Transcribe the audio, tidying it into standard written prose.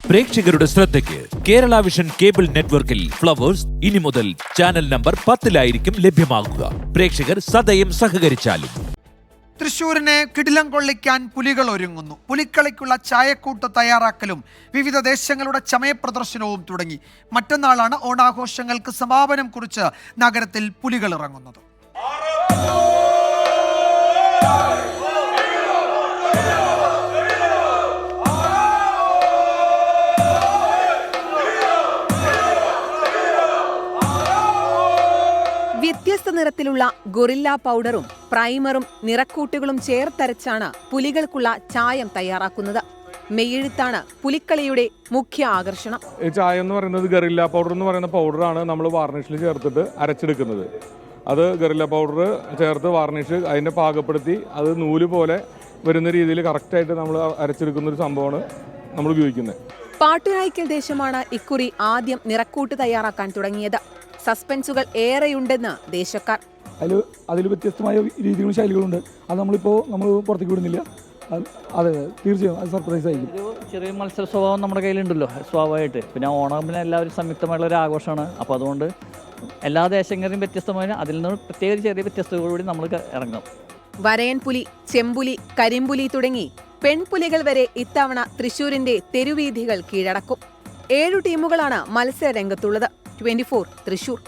പ്രേക്ഷകരുടെ ശ്രദ്ധയ്ക്ക് Kerala vision cable നെറ്റ്വർക്കിൽ ഫ്ലവേഴ്സ് ഇനി മുതൽ ചാനൽ നമ്പർ 10-ലായിരിക്കും ലഭ്യമാകുക. പ്രേക്ഷകർ സദയം സഹകരിച്ചാലും. തൃശൂരിനെ കിടിലം കൊള്ളിക്കാൻ പുലികൾ ഒരുങ്ങുന്നു. പുലിക്കളിക്കുള്ള ചായക്കൂട്ട് തയ്യാറാക്കലും വിവിധ ദേശങ്ങളുടെ ചമയപ്രദർശനവും തുടങ്ങി. മറ്റന്നാളാണ് ഓണാഘോഷങ്ങൾക്ക് സമാപനം കുറിച്ച് നഗരത്തിൽ പുലികൾ ഇറങ്ങുന്നത്. വ്യത്യസ്ത നിറത്തിലുള്ള ഗൊറില്ല പൗഡറും പ്രൈമറും നിറക്കൂട്ടുകളും ചേർത്തരച്ചാണ് പുലികൾക്കുള്ള ചായം തയ്യാറാക്കുന്നത്. മെയ്യെഴുത്താണ് പുലിക്കളിയുടെ മുഖ്യ ആകർഷണം. ചായം എന്ന് പറയുന്നത് ഗറില്ല പൗഡർ എന്ന് പറയുന്ന പൗഡറാണ് നമ്മൾ വാർണിഷിൽ ചേർത്തിട്ട് അരച്ചെടുക്കുന്നത്. അത് ഗറില്ല പൗഡർ ചേർത്ത് വാർണിഷ് അതിനെ പാകപ്പെടുത്തി അത് നൂല് പോലെ വരുന്ന രീതിയിൽ കറക്റ്റായിട്ട് നമ്മൾ അരച്ചെടുക്കുന്ന ഒരു സംഭവമാണ് നമ്മൾ ഉപയോഗിക്കുന്നത്. പാട്ടുരായ്ക്കൽ ദേശമാണ് ഇക്കുറി ആദ്യം നിറക്കൂട്ട് തയ്യാറാക്കാൻ തുടങ്ങിയത്. സസ്പെൻസുകൾ ഏറെയുണ്ടെന്ന് ദേശക്കാർ. അതിൽ വ്യത്യസ്തമായ രീതികളും ശൈലികളുണ്ട്. അത് നമ്മൾ പുറത്തേക്ക് വിടുന്നില്ല. അതെ, തീർച്ചയായും അത് സർപ്രൈസ് ആയിരിക്കും. ഒരു ചെറിയ മത്സര സ്വഭാവം നമ്മുടെ കയ്യിലുണ്ടല്ലോ സ്വാഭാവികമായിട്ട്. പിന്നെ ഓണത്തിന് എല്ലാവരും സംയുക്തമായുള്ള ഒരു ആഘോഷമാണ്. അപ്പോൾ അതുകൊണ്ട് എല്ലാ ദേശങ്ങളിലും വ്യത്യസ്തമായ അതിൽ നിന്ന് പ്രത്യേക ചെറിയ വ്യത്യസ്തതയോടുകൂടി നമ്മൾ ഇറങ്ങും. വരയൻപുലി, ചെമ്പുലി, കരിമ്പുലി തുടങ്ങി പെൺപുലികൾ വരെ ഇത്തവണ തൃശൂരിന്റെ തെരുവീഥികൾ കീഴടക്കും. 7 ടീമുകളാണ് മത്സര രംഗത്തുള്ളത്. 24 തൃശൂർ.